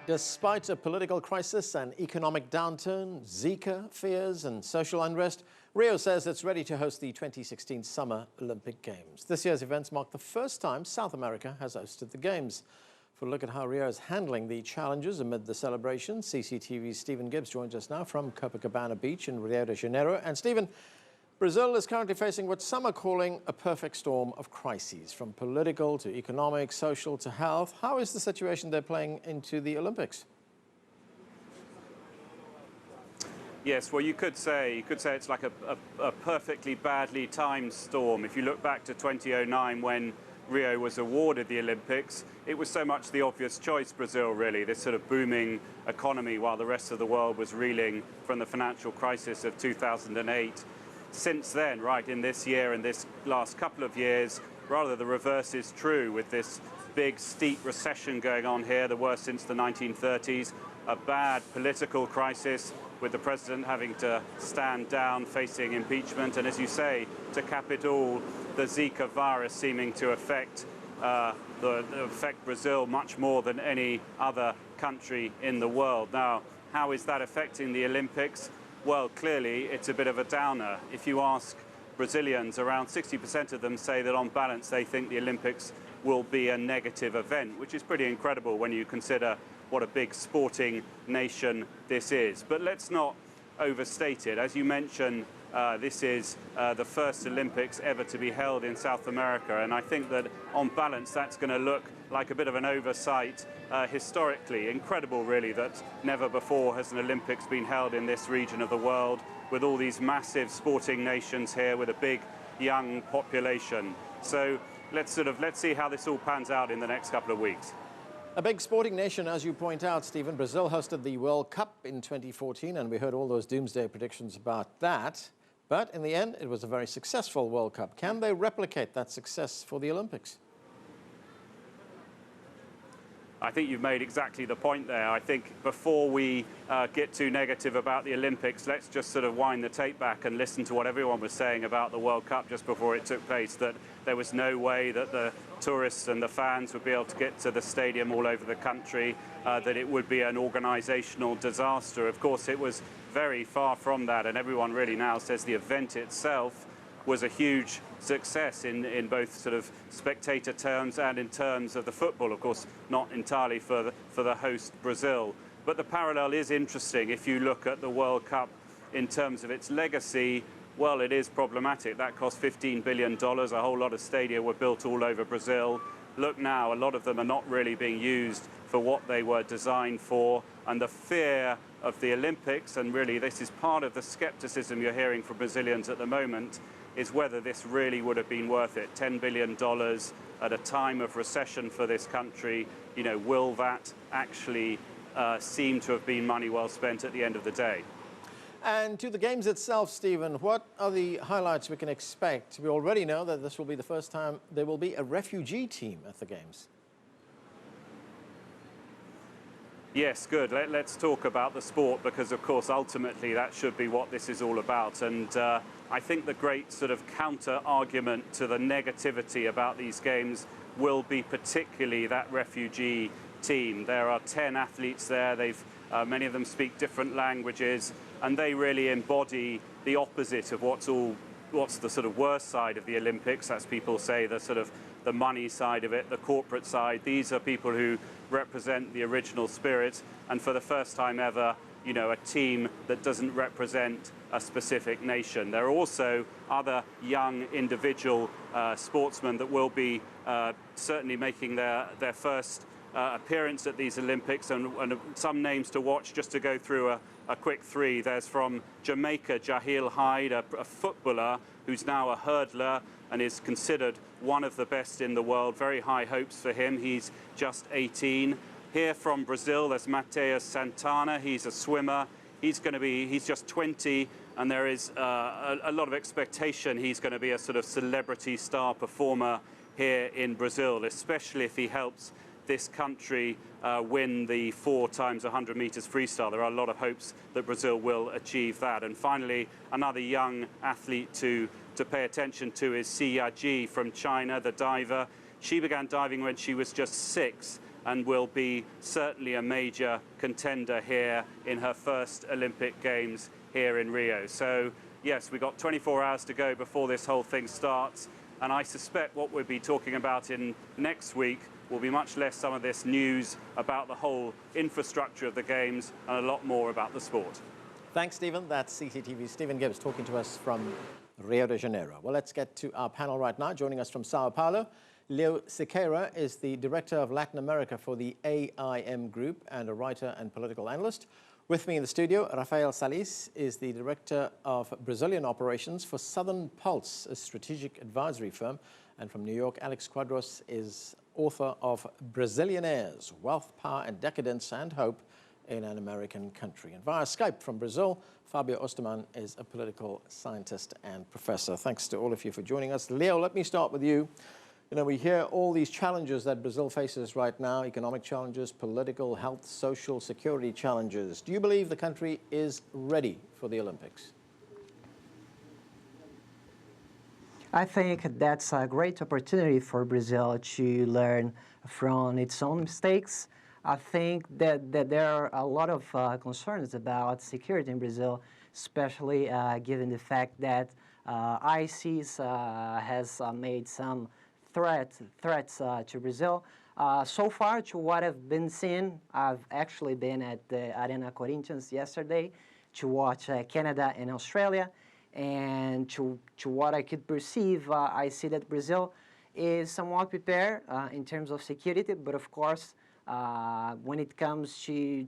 Despite a political crisis, an economic downturn, Zika fears and social unrest, Rio says it's ready to host the 2016 Summer Olympic Games. This year's events mark the first time South America has hosted the Games. For a look at how Rio is handling the challenges amid the celebration, CCTV's Stephen Gibbs joins us now from Copacabana Beach in Rio de Janeiro. And Stephen, Brazil is currently facing what some are calling a perfect storm of crises, from political to economic, social to health. How is the situation they're playing into the Olympics? Yes, well, you could say it's like a perfectly badly timed storm. If you look back to 2009 when Rio was awarded the Olympics, it was so much the obvious choice, Brazil, really, this sort of booming economy while the rest of the world was reeling from the financial crisis of 2008. Since then, right, in this year and this last couple of years, rather the reverse is true, with this big, steep recession going on here, the worst since the 1930s, a bad political crisis with the president having to stand down facing impeachment, and as you say, to cap it all, the Zika virus seeming to affect Brazil much more than any other country in the world. Now, how is that affecting the Olympics? Well, clearly, it's a bit of a downer. If you ask Brazilians, around 60% of them say that on balance they think the Olympics will be a negative event, which is pretty incredible when you consider what a big sporting nation this is. But let's not overstate it. As you mentioned, this is the first Olympics ever to be held in South America, and I think that on balance that's going to look like a bit of an oversight historically. Incredible, really, that never before has an Olympics been held in this region of the world, with all these massive sporting nations here with a big young population. So let's see how this all pans out in the next couple of weeks. A big sporting nation, as you point out, Stephen. Brazil hosted the World Cup in 2014, and we heard all those doomsday predictions about that. But in the end, it was a very successful World Cup. Can they replicate that success for the Olympics? I think you've made exactly the point there. I think before we get too negative about the Olympics, let's just sort of wind the tape back and listen to what everyone was saying about the World Cup just before it took place, that there was no way that the tourists and the fans would be able to get to the stadium all over the country, that it would be an organisational disaster. Of course, it was very far from that, and everyone really now says the event itself was a huge success in both sort of spectator terms and in terms of the football, of course, not entirely for the host Brazil. But the parallel is interesting. If you look at the World Cup in terms of its legacy, well, it is problematic. That cost $15 billion. A whole lot of stadia were built all over Brazil. Look now, a lot of them are not really being used for what they were designed for. And the fear of the Olympics, and really this is part of the skepticism you're hearing from Brazilians at the moment, is whether this really would have been worth it. $10 billion at a time of recession for this country. You know, will that actually seem to have been money well spent at the end of the day? And to the Games itself, Stephen, what are the highlights we can expect? We already know that this will be the first time there will be a refugee team at the Games. Yes, good. Let's talk about the sport, because, of course, ultimately that should be what this is all about. And I think the great sort of counter-argument to the negativity about these games will be particularly that refugee team. There are 10 athletes there. Many of them speak different languages, and they really embody the opposite of what's the sort of worst side of the Olympics. As people say, the sort of the money side of it, the corporate side. These are people who represent the original spirit, and for the first time ever, you know, a team that doesn't represent a specific nation. There are also other young individual sportsmen that will be certainly making their first appearance at these Olympics, and some names to watch, just to go through a quick three. There's from Jamaica, Jahil Hyde, a footballer who's now a hurdler and is considered one of the best in the world. Very high hopes for him. He's just 18. Here from Brazil, there's Mateus Santana. He's a swimmer. He's just 20, and there is a lot of expectation he's going to be a sort of celebrity star performer here in Brazil, especially if he helps this country win the 4x100 meters freestyle. There are a lot of hopes that Brazil will achieve that. And finally, another young athlete to pay attention to is Siqueria from China, the diver. She began diving when she was just 6, and will be certainly a major contender here in her first Olympic Games here in Rio. So yes, we've got 24 hours to go before this whole thing starts, and I suspect what we'll be talking about in next week will be much less some of this news about the whole infrastructure of the Games and a lot more about the sport. Thanks, Stephen. That's CCTV's Stephen Gibbs talking to us from Rio de Janeiro. Well, let's get to our panel right now. Joining us from Sao Paulo, Leo Siqueria is the Director of Latin America for the AIM Group and a writer and political analyst. With me in the studio, Rafael Salies is the Director of Brazilian Operations for Southern Pulse, a strategic advisory firm. And from New York, Alex Cuadros is author of Brazillionaires, Wealth, Power and Decadence and Hope in an American Country. And via Skype from Brazil, Fabio Ostermann is a political scientist and professor. Thanks to all of you for joining us. Leo, let me start with you. You know, we hear all these challenges that Brazil faces right now, economic challenges, political, health, social, security challenges. Do you believe the country is ready for the Olympics? I think that's a great opportunity for Brazil to learn from its own mistakes. I think that there are a lot of concerns about security in Brazil, especially given the fact that ISIS has made some threats to Brazil. So far, to what I've been seeing, I've actually been at the Arena Corinthians yesterday to watch Canada and Australia. And to what I could perceive, I see that Brazil is somewhat prepared in terms of security, but of course, when it comes to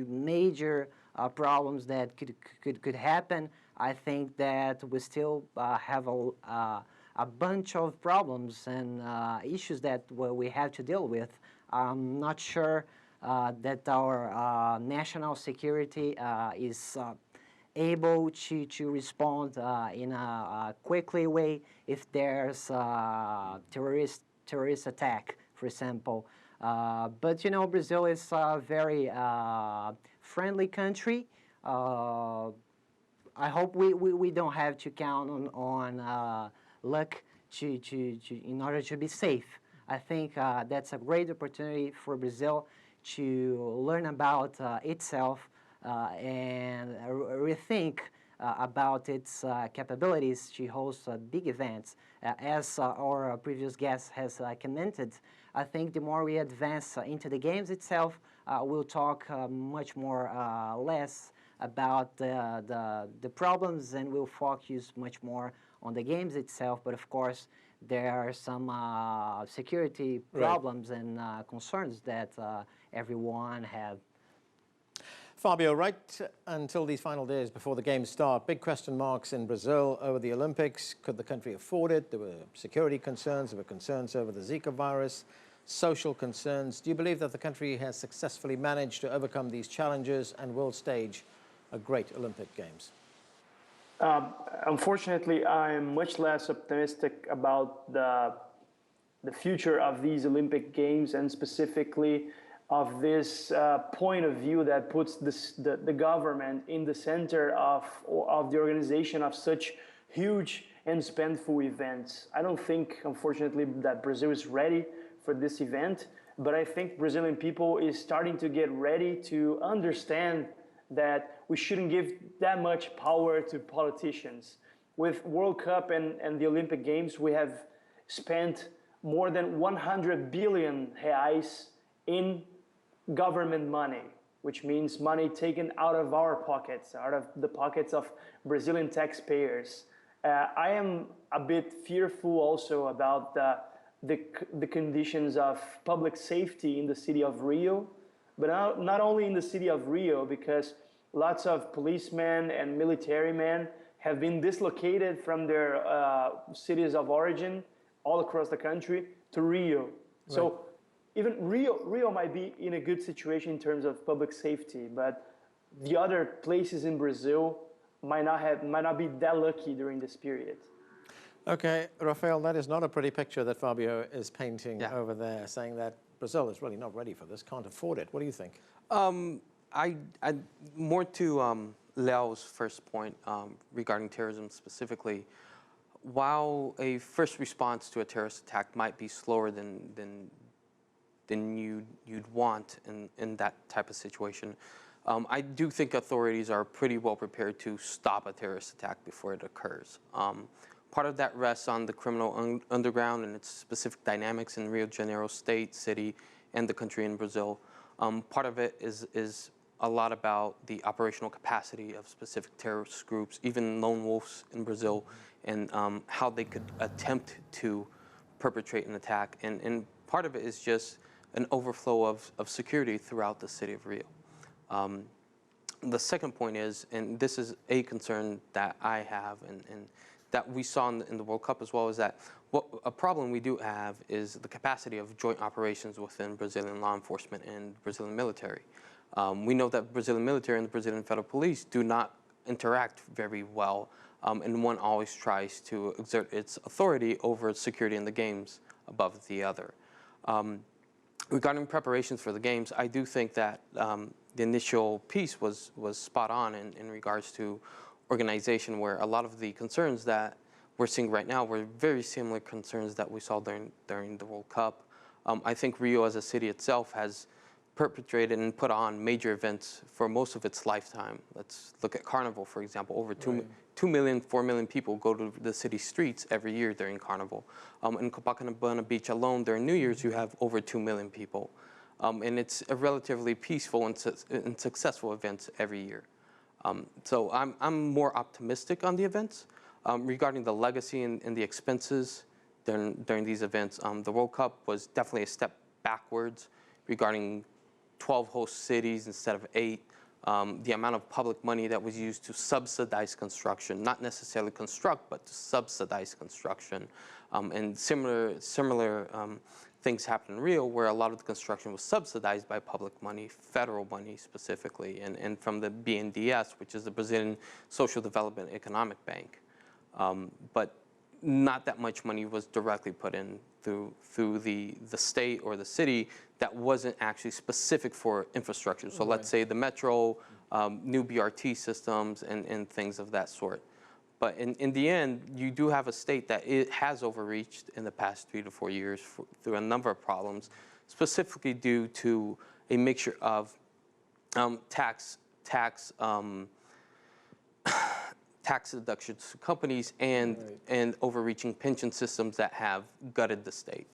major problems that could happen, I think that we still have a bunch of problems and issues that we have to deal with. I'm not sure that our national security is able to respond in a quickly way if there's a terrorist attack, for example. But you know, Brazil is a very friendly country. I hope we don't have to count on luck in order to be safe. I think that's a great opportunity for Brazil to learn about itself and rethink about its capabilities to host big events. As our previous guest has commented, I think the more we advance into the Games itself, we'll talk much more less about the problems, and we'll focus much more on the Games itself. But of course, there are some security problems and concerns that everyone have. Fabio, right until these final days before the Games start, big question marks in Brazil over the Olympics. Could the country afford it? There were security concerns. There were concerns over the Zika virus, social concerns. Do you believe that the country has successfully managed to overcome these challenges and will stage a great Olympic Games? Unfortunately, I'm much less optimistic about the future of these Olympic Games, and specifically of this point of view that puts the government in the center of the organization of such huge and spendful events. I don't think, unfortunately, that Brazil is ready for this event, but I think Brazilian people is starting to get ready to understand that we shouldn't give that much power to politicians. With World Cup and the Olympic Games, we have spent more than 100 billion reais in government money, which means money taken out of our pockets, out of the pockets of Brazilian taxpayers. I am a bit fearful also about the conditions of public safety in the city of Rio, but not only in the city of Rio, because lots of policemen and military men have been dislocated from their cities of origin all across the country to Rio. Right. So even Rio might be in a good situation in terms of public safety, but the other places in Brazil might not be that lucky during this period. Okay, Rafael, that is not a pretty picture that Fabio is painting over there, saying that Brazil is really not ready for this, can't afford it. What do you think? I more to Leo's first point regarding terrorism specifically. While a first response to a terrorist attack might be slower than than you'd want in that type of situation. I do think authorities are pretty well prepared to stop a terrorist attack before it occurs. Part of that rests on the criminal underground and its specific dynamics in Rio de Janeiro state, city, and the country in Brazil. Part of it is a lot about the operational capacity of specific terrorist groups, even lone wolves in Brazil, and how they could attempt to perpetrate an attack. And part of it is just an overflow of security throughout the city of Rio. The second point is, and this is a concern that I have and that we saw in the World Cup as well, is that a problem we do have is the capacity of joint operations within Brazilian law enforcement and Brazilian military. We know that Brazilian military and the Brazilian Federal Police do not interact very well, and one always tries to exert its authority over security in the games above the other. Regarding preparations for the games, I do think that the initial piece was spot on in regards to organization, where a lot of the concerns that we're seeing right now were very similar concerns that we saw during the World Cup. I think Rio as a city itself has perpetrated and put on major events for most of its lifetime. Let's look at Carnival, for example. Over 2 million, 4 million people go to the city streets every year during Carnival. In Copacabana Beach alone, during New Year's, you have over 2 million people. And it's a relatively peaceful and successful event every year. So I'm more optimistic on the events. Regarding the legacy and the expenses during these events, the World Cup was definitely a step backwards regarding 12 host cities instead of 8. The amount of public money that was used to subsidize construction, not necessarily construct, but to subsidize construction. And similar things happened in Rio, where a lot of the construction was subsidized by public money, federal money specifically, and from the BNDES, which is the Brazilian Social Development Economic Bank. But not that much money was directly put in through the state or the city that wasn't actually specific for infrastructure. So let's say the metro, new BRT systems, and things of that sort. But in the end, you do have a state that it has overreached in the past 3 to 4 years through a number of problems, specifically due to a mixture of tax deductions to companies and overreaching pension systems that have gutted the state.